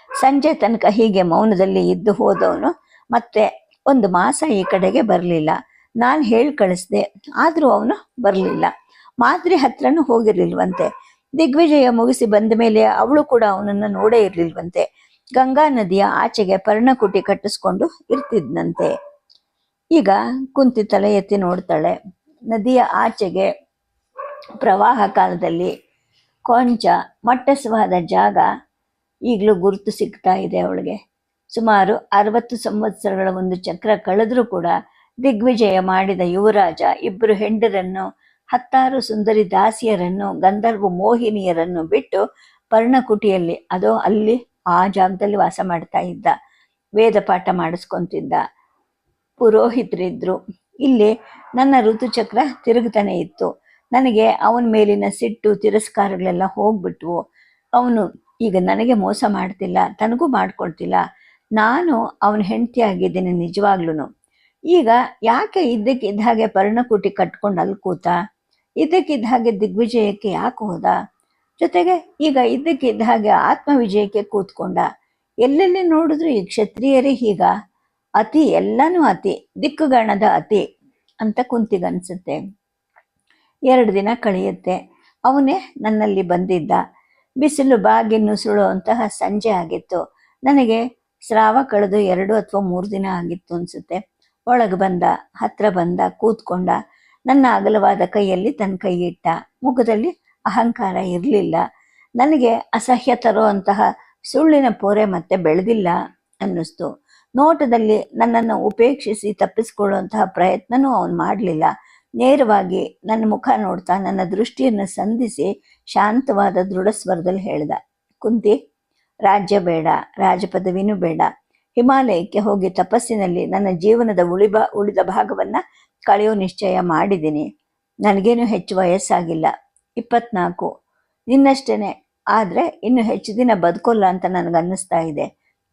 ಸಂಜೆ ತನಕ ಹೀಗೆ ಮೌನದಲ್ಲಿ ಇದ್ದು ಹೋದವನು ಮತ್ತೆ 1 ಮಾಸ ಈ ಕಡೆಗೆ ಬರಲಿಲ್ಲ. ನಾನು ಹೇಳಿ ಕಳಿಸ್ದೆ, ಆದರೂ ಅವನು ಬರಲಿಲ್ಲ. ಮಾದ್ರಿ ಹತ್ರನೂ ಹೋಗಿರ್ಲಿಲ್ವಂತೆ. ದಿಗ್ವಿಜಯ ಮುಗಿಸಿ ಬಂದ ಮೇಲೆ ಅವಳು ಕೂಡ ಅವನನ್ನು ನೋಡೇ ಇರ್ಲಿಲ್ವಂತೆ. ಗಂಗಾ ನದಿಯ ಆಚೆಗೆ ಪರ್ಣಕುಟಿ ಕಟ್ಟಿಸ್ಕೊಂಡು ಇರ್ತಿದ್ನಂತೆ. ಈಗ ಕುಂತಿ ತಲೆ ಎತ್ತಿ ನೋಡ್ತಾಳೆ. ನದಿಯ ಆಚೆಗೆ ಪ್ರವಾಹ ಕಾಲದಲ್ಲಿ ಕೊಂಚ ಮಟ್ಟಸವಾದ ಜಾಗ ಈಗಲೂ ಗುರುತು ಸಿಗ್ತಾ ಇದೆ ಅವಳಿಗೆ. ಸುಮಾರು 60 ಸಂವತ್ಸರಗಳ ಒಂದು ಚಕ್ರ ಕಳೆದ್ರೂ ಕೂಡ ದಿಗ್ವಿಜಯ ಮಾಡಿದ ಯುವರಾಜ 2 ಹೆಂಡರನ್ನು, 10 ಸುಂದರಿ ದಾಸಿಯರನ್ನು, ಗಂಧರ್ವ ಮೋಹಿನಿಯರನ್ನು ಬಿಟ್ಟು ಪರ್ಣಕುಟಿಯಲ್ಲಿ, ಅದೋ ಅಲ್ಲಿ ಆ ಜಾಗದಲ್ಲಿ ವಾಸ ಮಾಡ್ತಾ ಇದ್ದ. ವೇದ ಪಾಠ ಮಾಡಿಸ್ಕೊಂತಿದ್ದ. ಪುರೋಹಿತರಿದ್ರು. ಇಲ್ಲಿ ನನ್ನ ಋತುಚಕ್ರ ತಿರುಗ್ತಾನೆ ಇತ್ತು. ನನಗೆ ಅವನ ಮೇಲಿನ ಸಿಟ್ಟು, ತಿರಸ್ಕಾರಗಳೆಲ್ಲ ಹೋಗ್ಬಿಟ್ವು. ಅವನು ಈಗ ನನಗೆ ಮೋಸ ಮಾಡ್ತಿಲ್ಲ, ತನಗೂ ಮಾಡ್ಕೊಳ್ತಿಲ್ಲ. ನಾನು ಅವನ ಹೆಂಡತಿ ಆಗಿದ್ದೀನಿ ನಿಜವಾಗ್ಲೂ. ಈಗ ಯಾಕೆ ಇದ್ದಕ್ಕಿದ್ದ ಹಾಗೆ ಪರ್ಣಕುಟಿ ಕಟ್ಕೊಂಡು ಅಲ್ಲಿ ಕೂತ? ಇದ್ದಕ್ಕಿದ್ದ ಹಾಗೆ ದಿಗ್ವಿಜಯಕ್ಕೆ ಯಾಕೆ ಹೋದ? ಜೊತೆಗೆ ಈಗ ಇದ್ದಕ್ಕಿದ್ದ ಹಾಗೆ ಆತ್ಮವಿಜಯಕ್ಕೆ ಕೂತ್ಕೊಂಡ. ಎಲ್ಲೆಲ್ಲಿ ನೋಡಿದ್ರು ಈ ಕ್ಷತ್ರಿಯರೇ ಹೀಗ. ಅತಿ, ಎಲ್ಲನೂ ಅತಿ, ದಿಕ್ಕುಗಾಣದ ಅತಿ ಅಂತ ಕುಂತಿಗನ್ಸುತ್ತೆ. 2 ದಿನ ಕಳೆಯುತ್ತೆ. ಅವನೇ ನನ್ನಲ್ಲಿ ಬಂದಿದ್ದ. ಬಿಸಿಲು ಬಾಗಿ ನುಸುಳುವಂತಹ ಸಂಜೆ ಆಗಿತ್ತು. ನನಗೆ ಸ್ರಾವ ಕಳೆದು 2 ಅಥವಾ 3 ದಿನ ಆಗಿತ್ತು ಅನ್ಸುತ್ತೆ. ಒಳಗೆ ಬಂದ, ಹತ್ರ ಬಂದ, ಕೂತ್ಕೊಂಡ. ನನ್ನ ಅಗಲವಾದ ಕೈಯಲ್ಲಿ ತನ್ನ ಕೈ ಇಟ್ಟ. ಮುಖದಲ್ಲಿ ಅಹಂಕಾರ ಇರಲಿಲ್ಲ. ನನಗೆ ಅಸಹ್ಯ ತರುವಂತಹ ಸುಳ್ಳಿನ ಪೊರೆ ಮತ್ತೆ ಬೆಳೆದಿಲ್ಲ ಅನ್ನಿಸ್ತು. ನೋಟದಲ್ಲಿ ನನ್ನನ್ನು ಉಪೇಕ್ಷಿಸಿ ತಪ್ಪಿಸಿಕೊಳ್ಳುವಂತಹ ಪ್ರಯತ್ನನೂ ಅವನು ಮಾಡಲಿಲ್ಲ. ನೇರವಾಗಿ ನನ್ನ ಮುಖ ನೋಡ್ತಾ ನನ್ನ ದೃಷ್ಟಿಯನ್ನು ಸಂಧಿಸಿ ಶಾಂತವಾದ ದೃಢ ಸ್ವರದಲ್ಲಿ ಹೇಳ್ದ, ಕುಂತಿ, ರಾಜ್ಯ ಬೇಡ, ರಾಜ ಪದವಿನೂ ಬೇಡ. ಹಿಮಾಲಯಕ್ಕೆ ಹೋಗಿ ತಪಸ್ಸಿನಲ್ಲಿ ನನ್ನ ಜೀವನದ ಉಳಿದ ಭಾಗವನ್ನ ಕಳೆಯೋ ನಿಶ್ಚಯ ಮಾಡಿದ್ದೀನಿ. ನನಗೇನು ಹೆಚ್ಚು ವಯಸ್ಸಾಗಿಲ್ಲ, 24. ನಿನ್ನಷ್ಟೇನೆ. ಆದರೆ ಇನ್ನು ಹೆಚ್ಚು ದಿನ ಬದುಕೋಲ್ಲ ಅಂತ ನನಗನ್ನಿಸ್ತಾ ಇದೆ.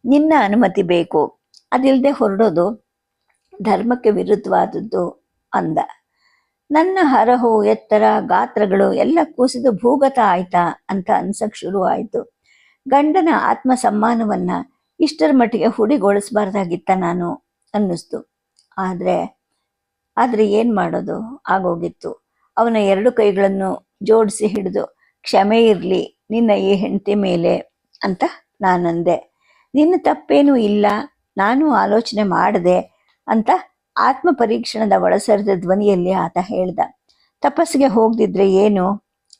ನಿನ್ನ ಅನುಮತಿ ಬೇಕು. ಅದಿಲ್ಲದೆ ಹೊರಡೋದು ಧರ್ಮಕ್ಕೆ ವಿರುದ್ಧವಾದದ್ದು ಅಂದ. ನನ್ನ ಹರಹು, ಎತ್ತರ, ಗಾತ್ರಗಳು ಎಲ್ಲ ಕುಸಿದು ಭೂಗತ ಆಯ್ತಾ ಅಂತ ಅನ್ಸಕ್ ಶುರು ಆಯಿತು. ಗಂಡನ ಆತ್ಮ ಸಮ್ಮಾನವನ್ನ ಇಷ್ಟರ ಮಟ್ಟಿಗೆ ಹುಡಿಗೊಳಿಸಬಾರ್ದಾಗಿತ್ತ ನಾನು ಅನ್ನಿಸ್ತು. ಆದರೆ ಏನು ಮಾಡೋದು, ಆಗೋಗಿತ್ತು. ಅವನ 2 ಕೈಗಳನ್ನು ಜೋಡಿಸಿ ಹಿಡಿದು, ಕ್ಷಮೆ ಇರಲಿ ನಿನ್ನ ಈ ಹೆಂಡತಿ ಮೇಲೆ ಅಂತ ನಾನಂದೆ. ನಿನ್ನ ತಪ್ಪೇನೂ ಇಲ್ಲ, ನಾನು ಆಲೋಚನೆ ಮಾಡಿದೆ ಅಂತ ಆತ್ಮ ಪರೀಕ್ಷಣದ ಒಳಸರಿದ ಧ್ವನಿಯಲ್ಲಿ ಆತ ಹೇಳ್ದ. ತಪಸ್ಸಿಗೆ ಹೋಗದಿದ್ರೆ ಏನು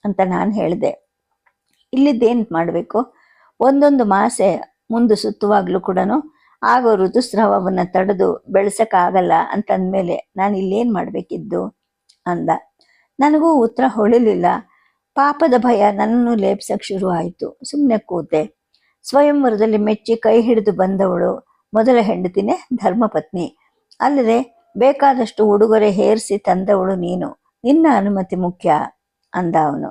ಅಂತ ನಾನು ಹೇಳಿದೆ. ಇಲ್ಲಿದ್ದೇನು ಮಾಡಬೇಕು? ಒಂದೊಂದು ಮಾಸೆ ಮುಂದೆ ಸುತ್ತುವಾಗ್ಲೂ ಕೂಡ ಆಗೋ ಋತುಸ್ರಾವವನ್ನು ತಡೆದು ಬೆಳೆಸಕ್ಕಾಗಲ್ಲ ಅಂತಂದ್ಮೇಲೆ ನಾನು ಇಲ್ಲೇನು ಮಾಡಬೇಕಿದ್ದು ಅಂದ. ನನಗೂ ಉತ್ತರ ಹೊಳಿಲಿಲ್ಲ. ಪಾಪದ ಭಯ ನನ್ನನ್ನು ಲೇಪ್ಸಕ್ಕೆ ಶುರು ಆಯಿತು. ಸುಮ್ಮನೆ ಕೂತೆ. ಸ್ವಯಂವರದಲ್ಲಿ ಮೆಚ್ಚಿ ಕೈ ಹಿಡಿದು ಬಂದವಳು ಮೊದಲ ಹೆಂಡತಿನೇ ಧರ್ಮಪತ್ನಿ. ಅಲ್ಲದೆ ಬೇಕಾದಷ್ಟು ಉಡುಗೊರೆ ಹೇರಿಸಿ ತಂದವಳು ನೀನು. ನಿನ್ನ ಅನುಮತಿ ಮುಖ್ಯ ಅಂದ ಅವನು.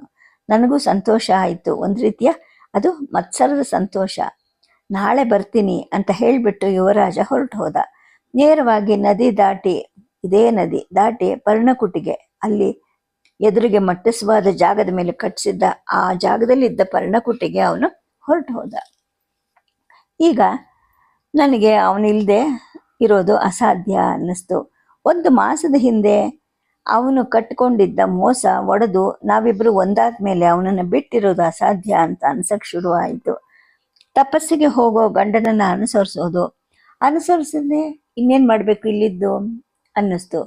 ನನಗೂ ಸಂತೋಷ ಆಯಿತು. ಒಂದು ರೀತಿಯ ಅದು ಮತ್ಸರದ ಸಂತೋಷ. ನಾಳೆ ಬರ್ತೀನಿ ಅಂತ ಹೇಳಿಬಿಟ್ಟು ಯುವರಾಜ ಹೊರಟು ಹೋದ. ನೇರವಾಗಿ ಇದೇ ನದಿ ದಾಟಿ ಪರ್ಣಕುಟಿಗೆ, ಅಲ್ಲಿ ಎದುರಿಗೆ ಮಟ್ಟಸವಾದ ಜಾಗದ ಮೇಲೆ ಕಟ್ಟಿಸಿದ್ದ ಆ ಜಾಗದಲ್ಲಿದ್ದ ಪರ್ಣಕುಟಿಗೆ ಅವನು ಹೊರಟು ಹೋದ. ಈಗ ನನಗೆ ಅವನಿಲ್ಲದೆ ಇರೋದು ಅಸಾಧ್ಯ ಅನ್ನಿಸ್ತು. 1 ಮಾಸದ ಹಿಂದೆ ಅವನು ಕಟ್ಕೊಂಡಿದ್ದ ಮೋಸ ಒಡೆದು ನಾವಿಬ್ಬರು ಒಂದಾದ ಮೇಲೆ ಅವನನ್ನು ಬಿಟ್ಟಿರೋದು ಅಸಾಧ್ಯ ಅಂತ ಅನ್ಸಕ್ಕೆ ಶುರು ಆಯಿತು. ತಪಸ್ಸಿಗೆ ಹೋಗೋ ಗಂಡನನ್ನು ಅನುಸರಿಸದೆ ಇನ್ನೇನು ಮಾಡಬೇಕು ಇಲ್ಲಿದ್ದು ಅನ್ನಿಸ್ತು.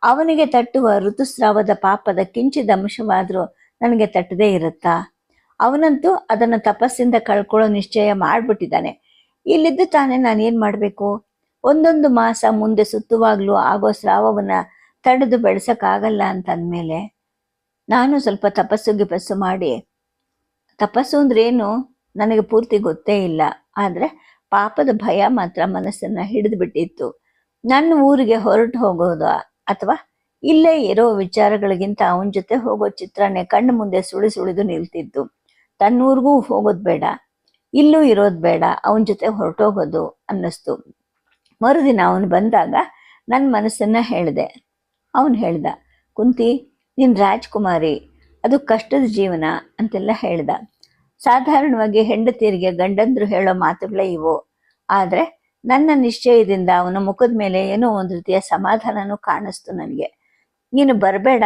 ಅವನಿಗೆ ತಟ್ಟುವ ಋತುಸ್ರಾವದ ಪಾಪದ ಕಿಂಚಿದ ಅಂಶವಾದರೂ ನನಗೆ ತಟ್ಟದೇ ಇರುತ್ತಾ? ಅವನಂತೂ ಅದನ್ನು ತಪಸ್ಸಿಂದ ಕಳ್ಕೊಳ್ಳೋ ನಿಶ್ಚಯ ಮಾಡಿಬಿಟ್ಟಿದ್ದಾನೆ. ಇಲ್ಲಿದ್ದು ತಾನೇ ನಾನೇನು ಮಾಡಬೇಕು? ಒಂದೊಂದು ಮಾಸ ಮುಂದೆ ಸುತ್ತುವಾಗಲೂ ಆಗೋ ಸ್ರಾವವನ್ನು ತಡೆದು ಬೆಳೆಸೋಕ್ಕಾಗಲ್ಲ ಅಂತಂದಮೇಲೆ ನಾನು ಸ್ವಲ್ಪ ತಪಸ್ಸು ಮಾಡಿ, ತಪಸ್ಸು ಅಂದ್ರೇನು ನನಗೆ ಪೂರ್ತಿ ಗೊತ್ತೇ ಇಲ್ಲ. ಆದರೆ ಪಾಪದ ಭಯ ಮಾತ್ರ ಮನಸ್ಸನ್ನು ಹಿಡಿದು ಬಿಟ್ಟಿತ್ತು. ನನ್ನ ಊರಿಗೆ ಹೊರಟು ಹೋಗೋದು ಅಥವಾ ಇಲ್ಲೇ ಇರೋ ವಿಚಾರಗಳಿಗಿಂತ ಅವನ ಜೊತೆ ಹೋಗೋ ಚಿತ್ರನೇ ಕಣ್ಣು ಮುಂದೆ ಸುಳಿದು ನಿಲ್ತಿದ್ದು. ತನ್ನೂರಿಗೂ ಹೋಗೋದು ಬೇಡ, ಇಲ್ಲೂ ಇರೋದು ಬೇಡ, ಅವನ ಜೊತೆ ಹೊರಟೋಗೋದು ಅನ್ನಿಸ್ತು. ಮರುದಿನ ಅವನು ಬಂದಾಗ ನನ್ನ ಮನಸ್ಸನ್ನು ಹೇಳಿದೆ. ಅವನು ಹೇಳ್ದ, ಕುಂತಿ, ನೀನು ರಾಜ್ಕುಮಾರಿ, ಅದು ಕಷ್ಟದ ಜೀವನ ಅಂತೆಲ್ಲ ಹೇಳ್ದ. ಸಾಧಾರಣವಾಗಿ ಹೆಂಡತಿಯರಿಗೆ ಗಂಡಂದ್ರು ಹೇಳೋ ಮಾತುಗಳೇ ಇವು. ಆದರೆ ನನ್ನ ನಿಶ್ಚಯದಿಂದ ಅವನ ಮುಖದ ಮೇಲೆ ಏನೋ ಒಂದು ರೀತಿಯ ಸಮಾಧಾನನೂ ಕಾಣಿಸ್ತು ನನಗೆ. ನೀನು ಬರಬೇಡ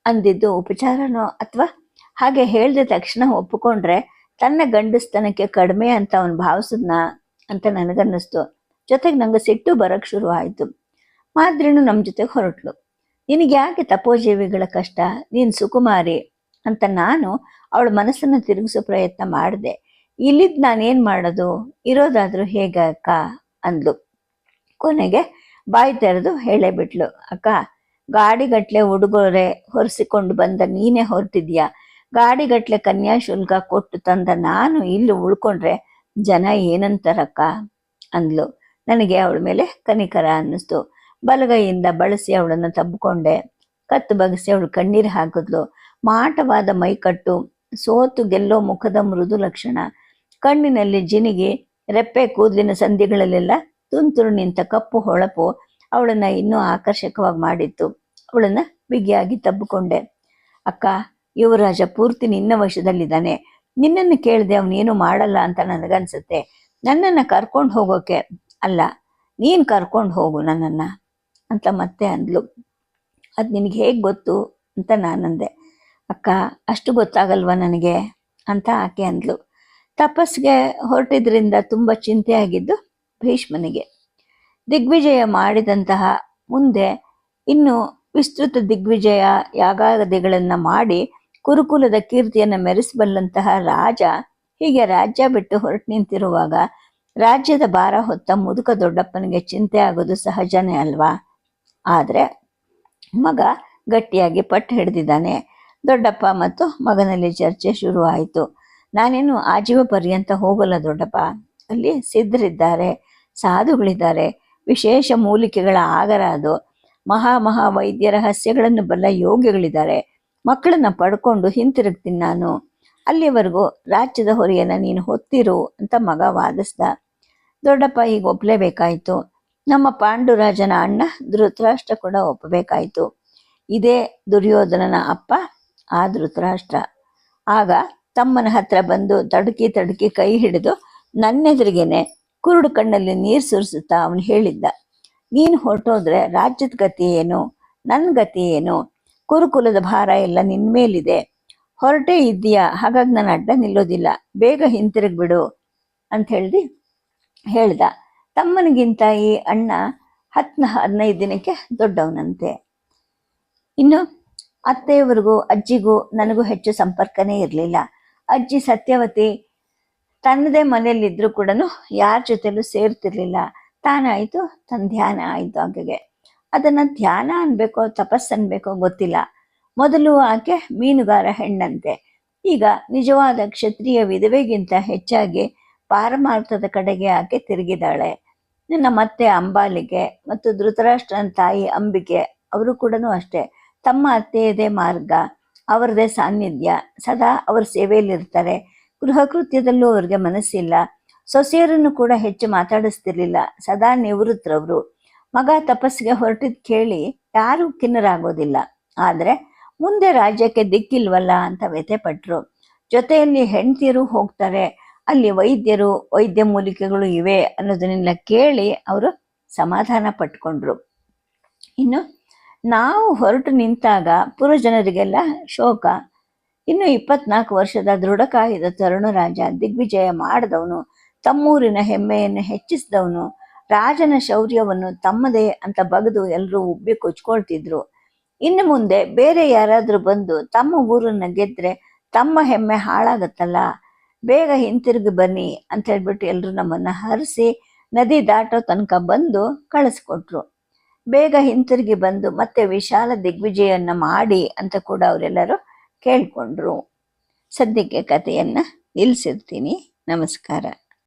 ಅಂದಿದ್ದು ಉಪಚಾರನೋ ಅಥವಾ ಹಾಗೆ ಹೇಳಿದ ತಕ್ಷಣ ಒಪ್ಪಿಕೊಂಡ್ರೆ ತನ್ನ ಗಂಡಸ್ತನಕ್ಕೆ ಕಡಿಮೆ ಅಂತ ಅವನು ಭಾವಿಸಿದ್ನ ಅಂತ ನನಗನ್ನಿಸ್ತು. ಜೊತೆಗೆ ನಂಗೆ ಸಿಟ್ಟು ಬರೋಕ್ಕೆ ಶುರು ಆಯಿತು. ಮಾದ್ರಿನೂ ನಮ್ಮ ಜೊತೆಗೆ ಹೊರಟ್ಲು. ನಿನಗೆ ಯಾಕೆ ತಪೋಜೀವಿಗಳ ಕಷ್ಟ, ನೀನು ಸುಕುಮಾರಿ ಅಂತ ನಾನು ಅವಳ ಮನಸ್ಸನ್ನು ತಿರುಗಿಸೋ ಪ್ರಯತ್ನ ಮಾಡಿದೆ. ಇಲ್ಲಿದ್ದು ನಾನೇನು ಮಾಡೋದು, ಇರೋದಾದರೂ ಹೇಗೆ ಅಕ್ಕ ಅಂದ್ಲು. ಕೊನೆಗೆ ಬಾಯಿ ತೆರೆದು ಹೇಳೇ ಬಿಟ್ಲು. ಅಕ್ಕ, ಗಾಡಿಗಟ್ಲೆ ಉಡುಗೊರೆ ಹೊರಿಸಿಕೊಂಡು ಬಂದ ನೀನೇ ಹೊರಟಿದ್ಯಾ. ಗಾಡಿಗಟ್ಲೆ ಕನ್ಯಾಶುಲ್ಕ ಕೊಟ್ಟು ತಂದ ನಾನು ಇಲ್ಲಿ ಉಳ್ಕೊಂಡ್ರೆ ಜನ ಏನಂತಾರಕ್ಕ ಅಂದ್ಲು. ನನಗೆ ಅವಳ ಮೇಲೆ ಕನಿಕರ ಅನ್ನಿಸ್ತು. ಬಲಗೈಯಿಂದ ಬಳಸಿ ಅವಳನ್ನು ತಬ್ಬಿಕೊಂಡೆ. ಕತ್ತು ಬಗ್ಗಿಸಿ ಅವಳು ಕಣ್ಣೀರು ಹಾಕಿದ್ಲು. ಮಾಟವಾದ ಮೈಕಟ್ಟು, ಸೋತು ಗೆಲ್ಲೋ ಮುಖದ ಮೃದು ಲಕ್ಷಣ, ಕಣ್ಣಿನಲ್ಲಿ ಜಿನಿಗಿ, ರೆಪ್ಪೆ ಕೂದಲಿನ ಸಂಧಿಗಳಲ್ಲೆಲ್ಲ ತುಂತುರು ನಿಂತ ಕಪ್ಪು ಹೊಳಪು ಅವಳನ್ನು ಇನ್ನೂ ಆಕರ್ಷಕವಾಗಿ ಮಾಡಿತ್ತು. ಅವಳನ್ನು ಬಿಗಿಯಾಗಿ ತಬ್ಬಿಕೊಂಡೆ. ಅಕ್ಕ, ಯುವರಾಜ ಪೂರ್ತಿ ನಿನ್ನ ವಶದಲ್ಲಿದ್ದಾನೆ. ನಿನ್ನನ್ನು ಕೇಳಿದೆ ಅವನೇನು ಮಾಡಲ್ಲ ಅಂತ ನನಗನ್ಸುತ್ತೆ. ನನ್ನನ್ನು ಕರ್ಕೊಂಡು ಹೋಗೋಕೆ ಅಲ್ಲ, ನೀನು ಕರ್ಕೊಂಡು ಹೋಗು ನನ್ನನ್ನು ಅಂತ ಮತ್ತೆ ಅಂದ್ಲು. ಅದು ನಿನಗೆ ಹೇಗೆ ಗೊತ್ತು ಅಂತ ನಾನಂದೆ. ಅಕ್ಕ, ಅಷ್ಟು ಗೊತ್ತಾಗಲ್ವ ನನಗೆ ಅಂತ ಆಕೆ ಅಂದ್ಲು. ತಪಸ್ಸಿಗೆ ಹೊರಟಿದ್ರಿಂದ ತುಂಬ ಚಿಂತೆಯಾಗಿದ್ದು ಭೀಷ್ಮನಿಗೆ. ದಿಗ್ವಿಜಯ ಮಾಡಿದಂತಹ ಮುಂದೆ ಇನ್ನು ವಿಸ್ತೃತ ದಿಗ್ವಿಜಯ ಯಾಗಾದಿಗಳನ್ನು ಮಾಡಿ ಕುರುಕುಲದ ಕೀರ್ತಿಯನ್ನು ಮೆರೆಸಬಲ್ಲಂತಹ ರಾಜ ಹೀಗೆ ರಾಜ್ಯ ಬಿಟ್ಟು ಹೊರಟು ನಿಂತಿರುವಾಗ ರಾಜ್ಯದ ಭಾರ ಹೊತ್ತ ಮುದುಕ ದೊಡ್ಡಪ್ಪನಿಗೆ ಚಿಂತೆ ಆಗೋದು ಸಹಜನೇ ಅಲ್ವಾ? ಆದರೆ ಮಗ ಗಟ್ಟಿಯಾಗಿ ಪಟ್ಟು ಹಿಡಿದಿದ್ದಾನೆ. ದೊಡ್ಡಪ್ಪ ಮತ್ತು ಮಗನಲ್ಲಿ ಚರ್ಚೆ ಶುರು ಆಯಿತು. ನಾನೇನು ಆಜೀವ ಪರ್ಯಂತ ಹೋಗಲ್ಲ ದೊಡ್ಡಪ್ಪ. ಅಲ್ಲಿ ಸಿದ್ಧರಿದ್ದಾರೆ, ಸಾಧುಗಳಿದ್ದಾರೆ, ವಿಶೇಷ ಮೂಲಿಕೆಗಳ ಆಗರ ಅದು. ಮಹಾ ವೈದ್ಯ ರಹಸ್ಯಗಳನ್ನು ಬಲ್ಲ ಯೋಗಿಗಳಿದ್ದಾರೆ. ಮಕ್ಕಳನ್ನ ಪಡ್ಕೊಂಡು ಹಿಂತಿರುಗ್ತೀನಿ ನಾನು. ಅಲ್ಲಿವರೆಗೂ ರಾಜ್ಯದ ಹೊರೆಯನ್ನು ನೀನು ಹೊತ್ತಿರು ಅಂತ ಮಗ ವಾದಿಸ್ದ. ದೊಡ್ಡಪ್ಪ ಈಗ ಒಪ್ಪಲೇಬೇಕಾಯಿತು. ನಮ್ಮ ಪಾಂಡುರಾಜನ ಅಣ್ಣ ಧೃತರಾಷ್ಟ್ರ ಕೂಡ ಒಪ್ಪಬೇಕಾಯಿತು. ಇದೇ ದುರ್ಯೋಧನನ ಅಪ್ಪ ಆ ಧೃತರಾಷ್ಟ್ರ. ಆಗ ತಮ್ಮನ ಹತ್ರ ಬಂದು ತಡುಕಿ ಕೈ ಹಿಡಿದು ನನ್ನೆದುರಿಗೇನೆ ಕುರುಡು ಕಣ್ಣಲ್ಲಿ ನೀರು ಸುರಿಸುತ್ತಾ ಅವನು ಹೇಳಿದ್ದ, ನೀನು ಹೊರಟೋದ್ರೆ ರಾಜ್ಯದ ಗತಿ ಏನು, ನನ್ನ ಗತಿ ಏನು? ಕುರುಕುಲದ ಭಾರ ಎಲ್ಲ ನಿನ್ನ ಮೇಲಿದೆ. ಹೊರಟೇ ಇದ್ದೀಯಾ, ಹಾಗಾಗಿ ನಾನು ಅಡ್ಡ ನಿಲ್ಲೋದಿಲ್ಲ, ಬೇಗ ಹಿಂತಿರುಗ್ಬಿಡು ಅಂತ ಹೇಳ್ದ. ತಮ್ಮನಿಗಿಂತ ಈ ಅಣ್ಣ 10-15 ದಿನಕ್ಕೆ ದೊಡ್ಡವನಂತೆ. ಇನ್ನು ಅತ್ತೆಯವರಿಗೂ ಅಜ್ಜಿಗೂ ನನಗೂ ಹೆಚ್ಚು ಸಂಪರ್ಕನೇ ಇರಲಿಲ್ಲ. ಅಜ್ಜಿ ಸತ್ಯವತಿ ತನ್ನದೇ ಮನೆಯಲ್ಲಿದ್ದರೂ ಕೂಡ ಯಾರ ಜೊತೆಲೂ ಸೇರ್ತಿರ್ಲಿಲ್ಲ. ತಾನಾಯಿತು, ತನ್ನ ಧ್ಯಾನ ಆಯಿತು. ಆಕೆಗೆ ಅದನ್ನು ಧ್ಯಾನ ಅನ್ಬೇಕೋ ತಪಸ್ಸು ಅನ್ಬೇಕೋ ಗೊತ್ತಿಲ್ಲ. ಮೊದಲು ಆಕೆ ಮೀನುಗಾರ ಹೆಣ್ಣಂತೆ. ಈಗ ನಿಜವಾದ ಕ್ಷತ್ರಿಯ ವಿಧವೆಗಿಂತ ಹೆಚ್ಚಾಗಿ ಪಾರಮಾರ್ಥದ ಕಡೆಗೆ ಆಕೆ ತಿರುಗಿದಾಳೆ. ಮತ್ತೆ ಅಂಬಾಲಿಕೆ ಮತ್ತು ಧೃತರಾಷ್ಟ್ರನ ತಾಯಿ ಅಂಬಿಕೆ ಅವರು ಕೂಡ ಅಷ್ಟೇ. ತಮ್ಮ ಅತ್ತೆಯದೇ ಮಾರ್ಗ, ಅವರದೇ ಸಾನ್ನಿಧ್ಯ, ಸದಾ ಅವ್ರ ಸೇವೆಯಲ್ಲಿರ್ತಾರೆ. ಗೃಹ ಕೃತ್ಯದಲ್ಲೂ ಅವ್ರಿಗೆ ಮನಸ್ಸಿಲ್ಲ. ಸೊಸೆಯರನ್ನು ಕೂಡ ಹೆಚ್ಚು ಮಾತಾಡಿಸ್ತಿರ್ಲಿಲ್ಲ, ಸದಾ ನಿವೃತ್ತರವರು. ಮಗ ತಪಸ್ಸಿಗೆ ಹೊರಟಿದ್ ಕೇಳಿ ಯಾರೂ ಖಿನ್ನರಾಗೋದಿಲ್ಲ. ಆದರೆ ಮುಂದೆ ರಾಜ್ಯಕ್ಕೆ ದಿಕ್ಕಿಲ್ವಲ್ಲ ಅಂತ ವ್ಯಥೆ ಪಟ್ರು. ಜೊತೆಯಲ್ಲಿ ಹೆಂಡತಿಯರು ಹೋಗ್ತಾರೆ, ಅಲ್ಲಿ ವೈದ್ಯರು, ವೈದ್ಯ ಮೂಲಿಕೆಗಳು ಇವೆ ಅನ್ನೋದನ್ನೆಲ್ಲ ಕೇಳಿ ಅವರು ಸಮಾಧಾನ ಪಟ್ಕೊಂಡ್ರು. ಇನ್ನು ನಾವು ಹೊರಟು ನಿಂತಾಗ ಪುರಜನರಿಗೆಲ್ಲ ಶೋಕ. ಇನ್ನು 24 ವರ್ಷದ ದೃಢಕಾಯದ ತರುಣ ರಾಜ, ದಿಗ್ವಿಜಯ ಮಾಡಿದವನು, ತಮ್ಮೂರಿನ ಹೆಮ್ಮೆಯನ್ನು ಹೆಚ್ಚಿಸಿದವನು, ರಾಜನ ಶೌರ್ಯವನ್ನು ತಮ್ಮದೇ ಅಂತ ಬಗೆದು ಎಲ್ಲರೂ ಉಬ್ಬಿ ಕೊಚ್ಕೊಳ್ತಿದ್ರು. ಇನ್ನು ಮುಂದೆ ಬೇರೆ ಯಾರಾದರೂ ಬಂದು ತಮ್ಮ ಊರನ್ನ ಗೆದ್ರೆ ತಮ್ಮ ಹೆಮ್ಮೆ ಹಾಳಾಗತ್ತಲ್ಲ, ಬೇಗ ಹಿಂತಿರುಗಿ ಬನ್ನಿ ಅಂತ ಹೇಳ್ಬಿಟ್ಟು ಎಲ್ಲರೂ ನಮ್ಮನ್ನು ಹರಿಸಿ ನದಿ ದಾಟೋ ತನಕ ಬಂದು ಕಳಿಸ್ಕೊಟ್ರು. ಬೇಗ ಹಿಂತಿರುಗಿ ಬಂದು ಮತ್ತೆ ವಿಶಾಲ ದಿಗ್ವಿಜಯನ್ನ ಮಾಡಿ ಅಂತ ಕೂಡ ಅವರೆಲ್ಲರೂ ಕೇಳ್ಕೊಂಡ್ರು. ಸದ್ಯಕ್ಕೆ ಕಥೆಯನ್ನು ನಿಲ್ಲಿಸಿರ್ತೀನಿ. ನಮಸ್ಕಾರ.